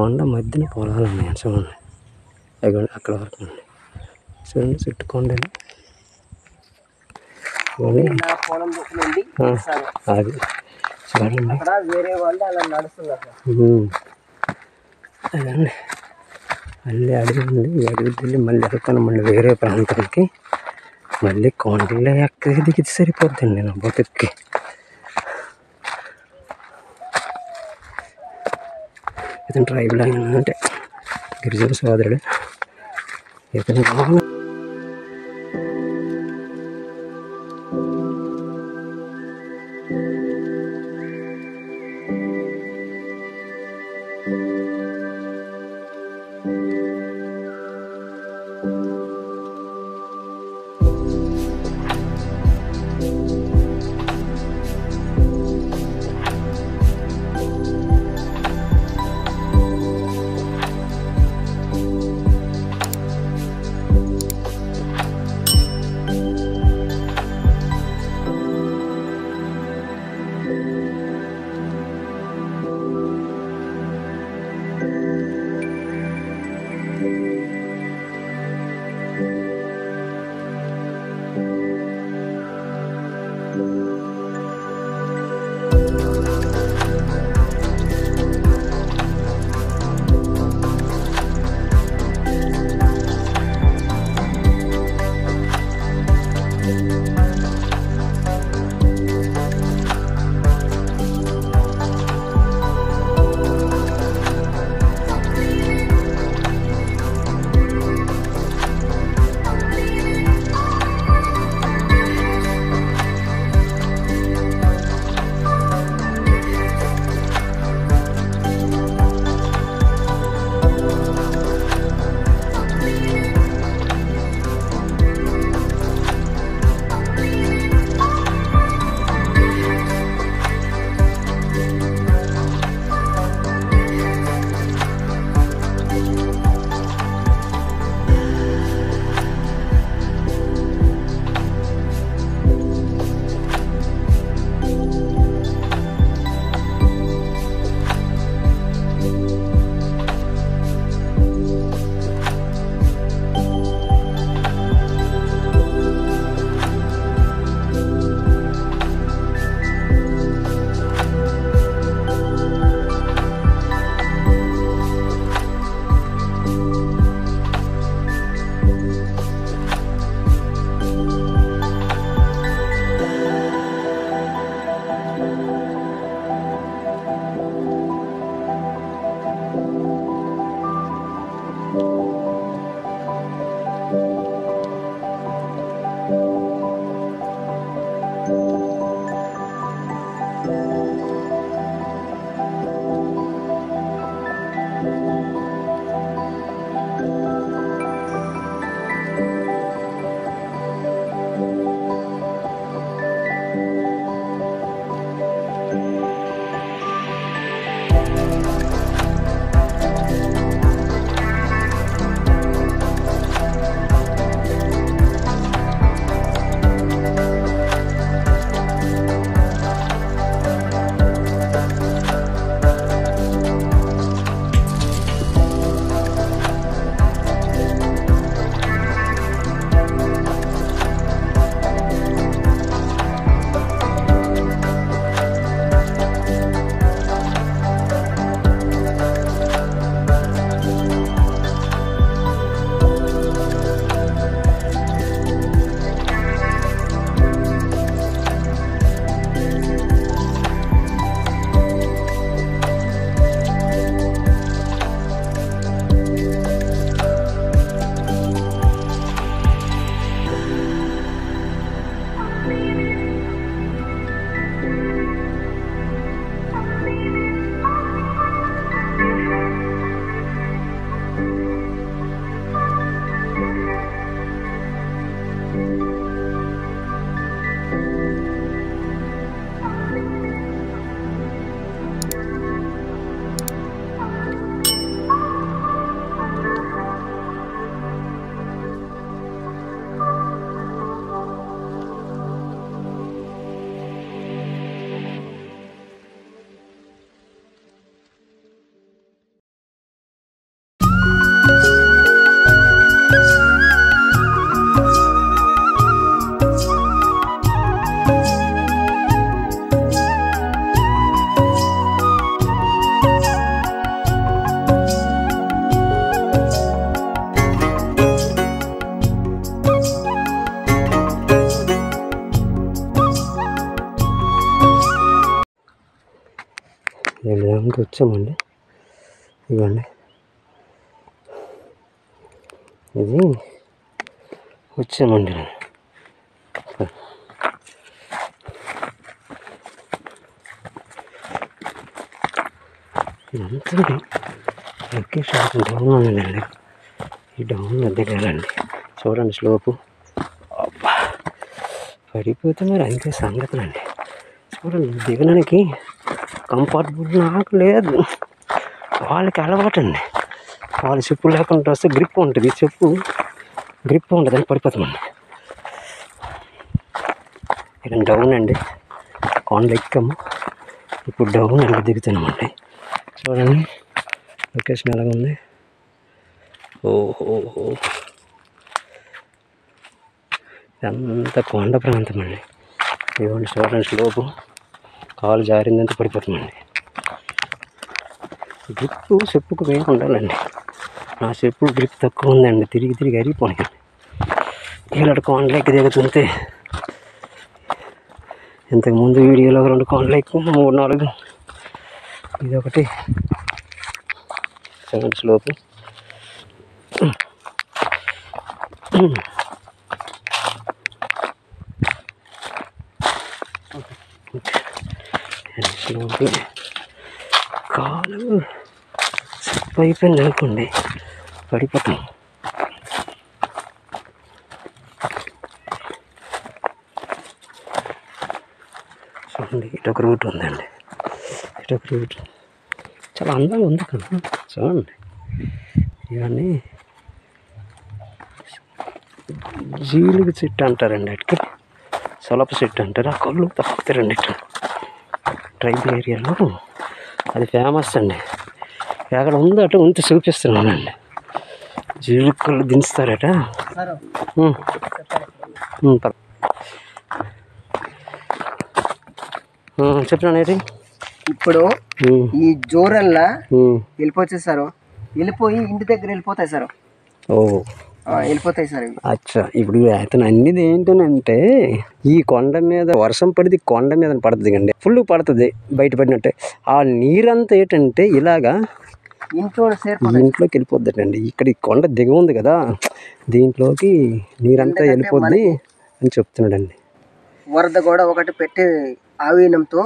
కొండ మధ్యన పొలాలు ఉన్నాయి చూడండి, అక్కడ వరకు ఉన్నాయి చూడండి, చుట్టూ కొండలు. అది చూడండి, అదండి మళ్ళీ అడవి ఉంది. ఈ అడవి వెళ్ళి మళ్ళీ వెళ్తాను మళ్ళీ వేరే ప్రాంతానికి. మళ్ళీ కొండల్లో ఎక్కడికి దిగితే సరిపోద్దండి నా బతుక్కి. ఇతను ట్రైబల్ ఆయన అంటే గిరిజన సోదరుడు. ఇతను దానికి వచ్చామండి. ఇవ్వండి, ఇది వచ్చామండి. ఇదంతా లొకేషన్ డౌన్ ఉందండి. ఈ డౌన్ దిగాలండి. చూడండి స్లోపు. అబ్బా, పడిపోతే మరి అంతే సంగతులండి. చూడండి, దిగడానికి కంఫర్టబుల్ నాకు లేదు, వాళ్ళకి అలవాటు అండి. వాళ్ళు చెప్పు లేకుండా వస్తే గ్రిప్ ఉంటుంది, చెప్పు గ్రిప్ ఉంటుందని పడిపోతామండి. ఇక్కడ డౌన్ అండి, కొండ ఎక్కాము, ఇప్పుడు డౌన్ అండి దిగుతున్నామండి. చూడండి లొకేషన్ ఎలా ఉంది. ఓహో, ఇదంతా కొండ ప్రాంతం అండి. ఇవ్వండి చూడండి స్లోపు. కాలు జారిందంతా పడిపోతామండి. గ్రిప్ చెప్పుకు వేసి ఉండాలండి. నా చెప్పులు గ్రిప్ తక్కువ ఉందండి, తిరిగి తిరిగి అరిగిపోయాయి. ఇలాంటి కొండలెక్కి దిగుతుంటే ఇంతకుముందు వీడియోలో 2 కొండలు ఎక్కువ, 3, 4. ఇదొకటి. Second slope. కాలు స్లిప్ అయిపోయింది అనుకోండి, పడిపోతాం. చూడండి, ఇటొక రూట్ ఉందండి, ఇటొక రూట్ చాలా అందంగా ఉంది కదా. చూడండి, ఇవన్నీ జీలుగు చెట్టు అంటారండి, అటుకి సొలప చెట్టు అంటారు. ఆ కళ్ళు తాగుతారండి ఇట్లా ట్రైబల్ ఏరియాలో, అది ఫేమస్ అండి. ఎక్కడ ఉందో అటు ఉంటే చూపిస్తున్నానండి. జీలుగు కళ్ళు దించుతారట. చెప్పినాను ఏంటి. ఇప్పుడు ఈ జోరల్లా వెళ్ళిపోతారు, వెళ్ళిపోయి ఇంటి దగ్గర వెళ్ళిపోతాయి సార్. వెళ్ళిపోతాయి సార్. అచ్చా, ఇప్పుడు అతను అన్నిది ఏంటనంటే, ఈ కొండ మీద వర్షం పడితే కొండ మీద పడుతుంది కండి, ఫుల్ పడుతుంది బయటపడినట్టే. ఆ నీరంతా ఏంటంటే ఇలాగా ఇంట్లోకి వెళ్ళిపోద్దండి. ఇక్కడ ఈ కొండ దిగ ఉంది కదా, దీంట్లోకి నీరంతా వెళ్ళిపోద్ది అని చెప్తున్నాడండి. వరద కూడా ఒకటి పెట్టి ఆవీనంతో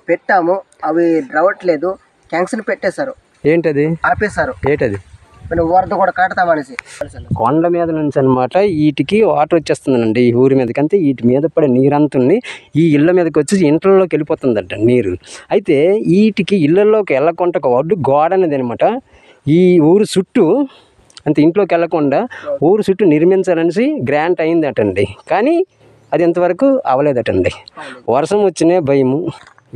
పెట్టాము, అవి రావట్లేదు, క్యాన్సిల్ పెట్టేశారు. ఏంటది? ఆపేశారు. ఏంటది? వరద కూడా కడతామనేసి. కొండ మీద నుంచి అనమాట వీటికి వాటర్ వచ్చేస్తుందండి, ఈ ఊరి మీదకి. అంతే వీటి మీద పడే నీరంతుంది ఈ ఇళ్ళ మీదకి వచ్చి ఇంట్లోకి వెళ్ళిపోతుందంట నీరు. అయితే వీటికి ఇళ్ళల్లోకి వెళ్ళకుండా ఒక వడ్డు గోడ అనేది అనమాట ఈ ఊరు చుట్టూ, అంతే ఇంట్లోకి వెళ్ళకుండా ఊరు చుట్టూ నిర్మించాలనేసి గ్రాంట్ అయిందటండి. కానీ అది ఎంతవరకు అవ్వలేదటండి. వర్షం వచ్చినే భయము.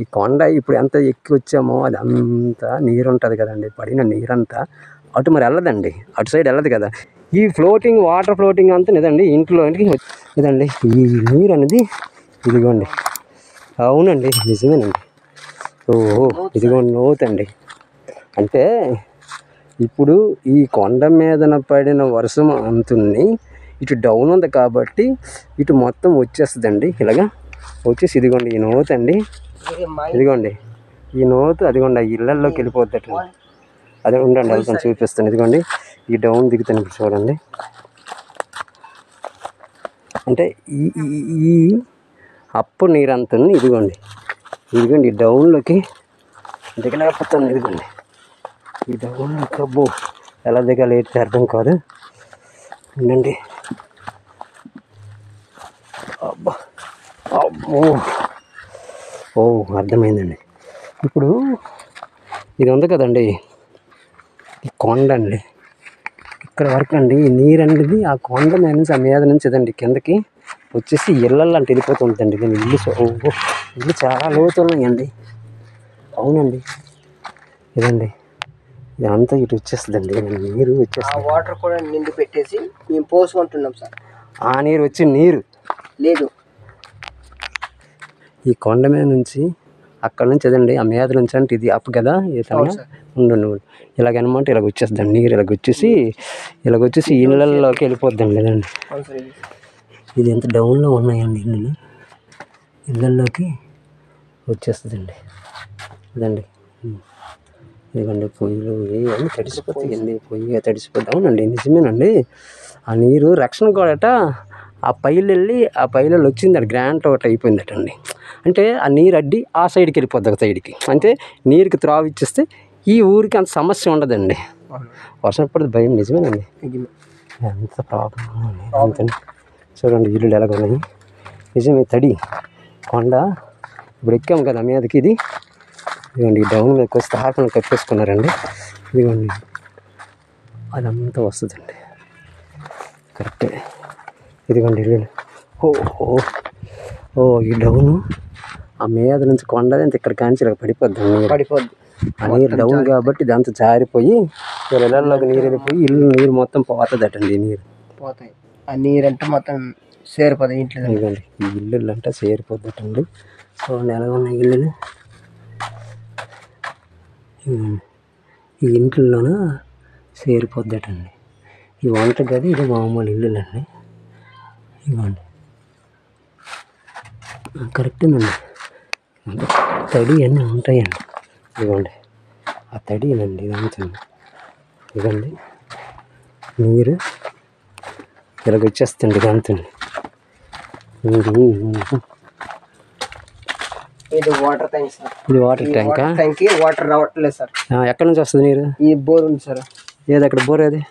ఈ కొండ ఇప్పుడు ఎంత ఎక్కి వచ్చామో అది అంతా నీరు ఉంటుంది కదండి, పడిన నీరంతా అటు మరి వెళ్ళదండి, అటు సైడ్ వెళ్ళదు కదా. ఈ ఫ్లోటింగ్ వాటర్ ఫ్లోటింగ్ అంతా ఇదండి ఇంట్లోకి ఇదండి. ఈ నీరు అనేది ఇదిగోండి. అవునండి, నిజమేనండి. ఓహో, ఇదిగోండి నోతండి. అంటే ఇప్పుడు ఈ కొండ మీదన పడిన వర్షం అంతుని ఇటు డౌన్ ఉంది కాబట్టి ఇటు మొత్తం వచ్చేస్తుందండి. ఇలాగా వచ్చేసి ఇదిగోండి ఈ నోతండి, ఇదిగోండి ఈ నోతు, అదిగోండి ఆ ఇళ్ళల్లోకి వెళ్ళిపోద్దట. అదే ఉండండి, వెళ్తాను చూపిస్తాను. ఇదిగోండి ఈ డౌన్ దిగుతాను ఇప్పుడు చూడండి. అంటే ఈ అప్పు నీరంతా ఇదిగోండి ఈ డౌన్లోకి దిగలేకపోతాను. ఇదిగోండి ఈ డౌన్లోకి, అబ్బో ఎలా దిగాలి ఏంటి అర్థం కాదు. ఉండండి, అబ్బా అబ్బో, ఓ అర్థమైందండి. ఇప్పుడు ఇది ఉంది కదండి ఈ కొండ అండి, ఇక్కడ వరకు అండి ఈ నీరు అనేది ఆ కొండ మీద నుంచి, ఆ మీద నుంచి ఇదండి కిందకి వచ్చేసి ఇళ్ళల్లో అంటే వెళ్ళిపోతుందండి. దీని ఇల్లు చాలా లోతు ఉన్నాయండి. అవునండి, ఇదండి ఇదంతా ఇటు వచ్చేస్తుందండి, నీరు వచ్చేస్తుంది. వాటర్ కూడా నిండి పెట్టేసి మేము పోసుకుంటున్నాం సార్. ఆ నీరు వచ్చి నీరు లేదు, ఈ కొండ మీద నుంచి అక్కడ నుంచి అదండి ఆ మీద నుంచి అంటే ఇది అప్పు కదా, ఉండు ఇలాగనమాట. ఇలాగ వచ్చేస్తుందండి నీరు, ఇలాగొచ్చేసి ఇళ్ళల్లోకి వెళ్ళిపోద్దండి. లేదండి ఇది ఎంత డౌన్లో ఉన్నాయండి ఇళ్ళల్లోకి వచ్చేస్తుందండి. అదండి. ఇదిగోండి పొయ్యిలు అన్నీ తడిసిపోతాయండి, పొయ్యి తడిసిపోతాయి. అవునండి, నిజమేనండి. ఆ నీరు రక్షణ కూడా ఆ పైలు వెళ్ళి ఆ పైలలో వచ్చిందండి, గ్రాంట్ ఒకటి అయిపోయిందటండి. అంటే ఆ నీరు అడ్డి ఆ సైడ్కి వెళ్ళిపోద్ది, ఒక సైడ్కి. అంటే నీరుకి త్రావు ఇచ్చేస్తే ఈ ఊరికి అంత సమస్య ఉండదండి. వర్షం పడితే భయం, నిజమేనండి. ఎంత ప్రాబ్లం అంతే. చూడండి ఇల్లు ఎలాగ ఉన్నాయి, నిజమే. తడి కొండ ఇప్పుడు ఎక్కాము కదా మీదకి, ఇదిగోండి డౌన్ మీదకి వస్తే తాపను కప్పేసుకున్నారండి. ఇదిగోండి అదంతా వస్తుందండి, కరెక్టే. ఇదిగోండి ఇల్లు. ఓ ఈ డౌను ఆ మీద నుంచి కొండ అంత ఇక్కడ కాంచి ఇలా పడిపోద్ది. ఆ నీరు డౌన్ కాబట్టి ఇదంతా జారిపోయి ఇళ్ళల్లోకి నీరు వెళ్ళిపోయి నీరు మొత్తం పోతుందటండి. ఈ నీరు పోతాయి, ఆ నీరు అంటే మొత్తం సేరిపోతాయి ఇంట్లో. ఇదిగోండి ఈ ఇల్లు అంటే సేరిపోద్దటండి. చూడండి ఎలా ఉన్నాయి ఇల్లులు. ఈ ఇంట్లోన సేరిపోద్దటండి. ఈ వంట గది ఇది మామూలు ఇల్లులండి. ఇవ్వండి కరెక్టేనండి, తడి అన్నీ ఉంటాయండి. ఇదిగోండి ఆ తడినండి ఇదంతా. ఇదండి నీరు ఇలాగ వచ్చేస్తుంది ఇదంతా. ఇది వాటర్ ట్యాంక్ సార్. ఇది వాటర్ ట్యాంకా? ట్యాంక్ వాటర్ రావట్లేదు సార్. ఎక్కడి నుంచి వస్తుంది నీరు? ఈ బోర్ ఉంది సార్. ఏది అక్కడ బోర్? అది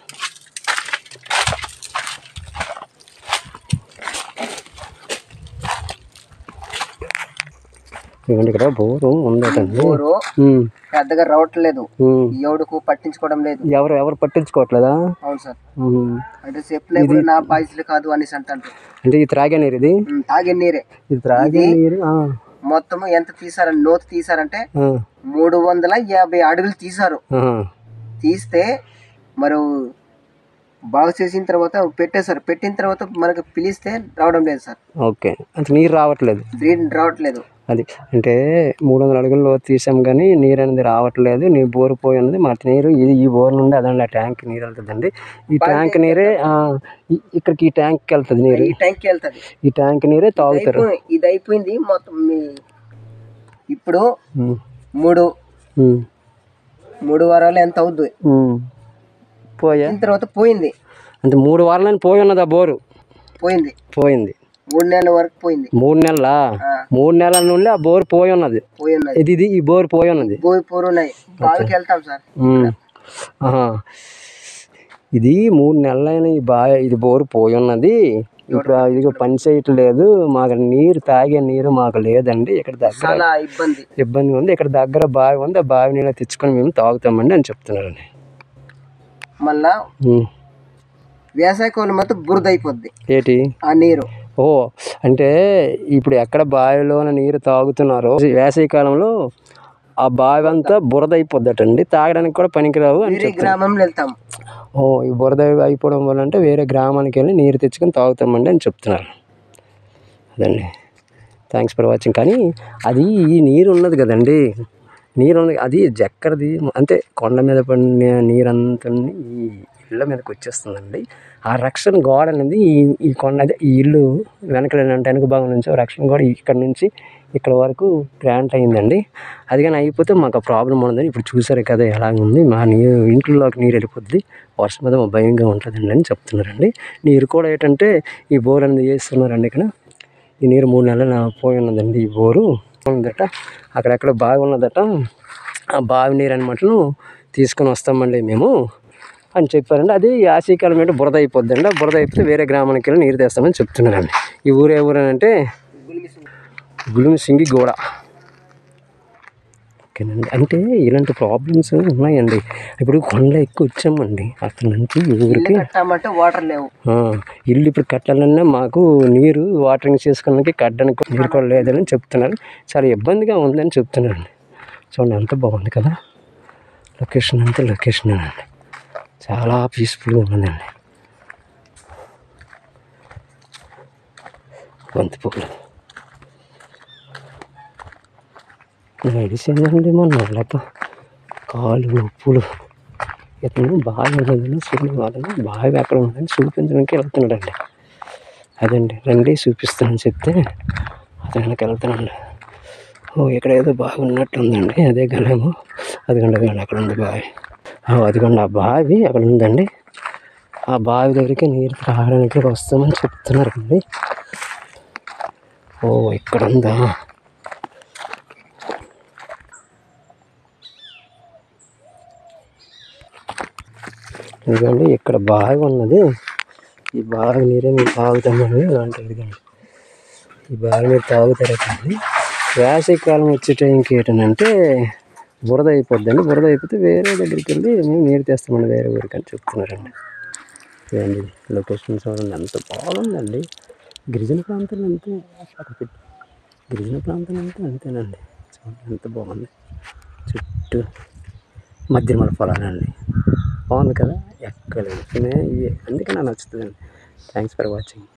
ఇక్కడ బోరు ఉందటండి. బోరు పెద్దగా రావట్లేదు, ఎవడుకు పట్టించుకోవడం లేదు. ఎవరు పట్టించుకోవట్లేదా? అవును సార్. అంటే చెప్పలేదు నా బాధ్యతలు కాదు అనేసి అంటారు. అంటే ఇది త్రాగే నీరు, ఇది తాగే నీరే. ఇది త్రాగే నీరు. మొత్తం ఎంత తీసారంటే లోతు తీసారంటే 350 అడుగులు తీసారు. తీస్తే మరి బాగు చేసిన తర్వాత పెట్టేశారు. పెట్టిన తర్వాత మనకు పిలిస్తే రావడం లేదు సార్. ఓకే, అంటే నీరు రావట్లేదు. అది అంటే 300 అడుగుల లోతు తీసాం కానీ నీరు అనేది రావట్లేదు. నీ బోరు పోయి ఉన్నది మరి నీరు ఈ బోర్ నుండి అదండి ఆ ట్యాంక్ నీరు వెళ్తుందండి. ఈ ట్యాంక్ నీరే ఇక్కడికి ఈ ట్యాంక్కి వెళ్తుంది నీరు. ఈ ట్యాంక్ నీరే తాగుతారు. ఇది అయిపోయింది మొత్తం. ఇప్పుడు 3 వారాలు ఎంత అవుద్ది పోయిన తర్వాత పోయింది. అంటే 3 వారాలని పోయి ఉన్నది ఆ బోరు. పోయింది 3 నెలల వరకు పోయింది. 3 నెలల 3 నెలల నుండి ఆ బోర్ పోయి ఉన్నది. ఇది ఈ బోర్ పోయి ఉన్నది. బోర్ ఉన్నాయి. బావికి వెళ్తాం సార్. ఇది 3 నెలలైన ఇది బోరు పోయి ఉన్నది. ఇప్పుడు ఇది పని చేయట్లేదు. మాకు నీరు తాగే నీరు మాకు లేదండి. ఇక్కడ దగ్గర ఇబ్బంది ఉంది. ఇక్కడ దగ్గర బావి ఉంది. ఆ బావి నీళ్ళు తెచ్చుకొని మేము తాగుతామండి అని చెప్తున్నారండి. మళ్ళా వేసవికాలం మొత్తం బురద అయిపోద్ది ఏంటి ఆ నీరు. అంటే ఇప్పుడు ఎక్కడ బావిలోన నీరు తాగుతున్నారో వేసవి కాలంలో ఆ బావి అంతా బురద అయిపోద్దటండి. తాగడానికి కూడా పనికిరావు అని గ్రామంలో వెళ్తాం. ఈ బురద అయిపోవడం వల్ల అంటే వేరే గ్రామానికి వెళ్ళి నీరు తెచ్చుకొని తాగుతామండి అని చెప్తున్నారు. అదండి, థ్యాంక్స్ ఫర్ వాచింగ్. కానీ అది ఈ నీరు ఉన్నది కదండి, నీరు ఉన్నది అది ఎక్కడిది అంటే కొండ మీద పడిన నీరంతా ఈ ఇళ్ళ మీదకి వచ్చేస్తుందండి. ఆ రక్షణ గోడ అనేది ఈ కొండ ఈ ఇల్లు వెనక భాగం నుంచి రక్షణ గోడ ఇక్కడ నుంచి ఇక్కడ వరకు గ్రాంట్ అయిందండి. అది కానీ అయిపోతే మాకు ఆ ప్రాబ్లం ఉండదని ఇప్పుడు చూసారు కదా ఎలాగ ఉంది. మా ఇంట్లోకి నీరు వెళ్ళిపోద్ది, వర్షం మీద మా భయంగా ఉంటుందండి అని చెప్తున్నారండి. నీరు కూడా ఏంటంటే ఈ బోర్ అనేది వేస్తున్నారండి. ఇక్కడ ఈ నీరు 3 నెలలు పోయి ఉన్నదండి. ఈ బోరు ఉందట, అక్కడెక్కడ బావి ఉన్నదట. ఆ బావి నీరు అనమాటను తీసుకొని వస్తామండి మేము అని చెప్పారండి. అది యాసీకాలం ఏంటంటే బురద అయిపోద్దండి. ఆ బురద అయిపోతే వేరే గ్రామానికి వెళ్ళి నీరు తెస్తామని చెప్తున్నారండి. ఈ ఊరు ఏ ఊరు అంటే గులిమిసింగిగూడ. ఓకేనండి. అంటే ఇలాంటి ప్రాబ్లమ్స్ ఉన్నాయండి. ఇప్పుడు కొండ ఎక్కువ వచ్చామండి అక్కడ నుంచి ఊరికి. వాటర్ లేవు. ఇల్లు ఇప్పుడు కట్టాలన్నా మాకు నీరు వాటరింగ్ చేసుకోవడానికి కట్టడానికి నీరు కూడా లేదని చెప్తున్నారు. చాలా ఇబ్బందిగా ఉందని చెప్తున్నారండి. చూడండి ఎంత బాగుంది కదా లొకేషన్. అంతే లొకేషన్ అండి, చాలా పీస్ఫుల్గా ఉందండి. బంతిపూలు మెడిసిన్ అండి మన లేక కాళ్ళు నొప్పులు ఇతను బాగా ఉన్నదని వాళ్ళని బాగా ఎక్కడ ఉందని చూపించడానికి వెళ్తున్నాడండి. అదండి రండి చూపిస్తానని చెప్తే అతనికి వెళ్తున్నాడు. ఓ ఇక్కడ ఏదో బావి ఉన్నట్టుందండి. అదే గనేమో. అదిగోండి అదిగోండి అక్కడ ఉంది బావి. అదిగోండి ఆ బావి అక్కడ ఉందండి. ఆ బావి దగ్గరికి నీరు తాగడానికి వస్తామని చెప్తున్నారండి. ఓ ఇక్కడ ఉందా? ఇదిగోండి ఇక్కడ బావి ఉన్నది. ఈ బావి నీరే మీరు తాగుతామండి. ఇలాంటి ఇదిగోండి ఈ బావి మీరు తాగుతారండి. వేసవికాలం వచ్చే టైంకి ఏంటంటే బురద అయిపోద్దండి. బురద అయిపోతే వేరే దగ్గరికి వెళ్ళి మేము నీరు తెస్తామండి వేరే ఊరికి అని చెప్తున్నారండి. చూడండి లొకేషన్ చూడండి ఎంత బాగుందండి. గిరిజన ప్రాంతాలు అంతే. గిరిజన ప్రాంతం అంటే అంతేనండి. చూడండి ఎంత బాగుంది. చుట్టూ మధ్య మన పొలాలండి. బాగుంది కదా. ఎక్కడ ఇవే అందుకే నాకు నచ్చుతుందండి. Thanks for watching.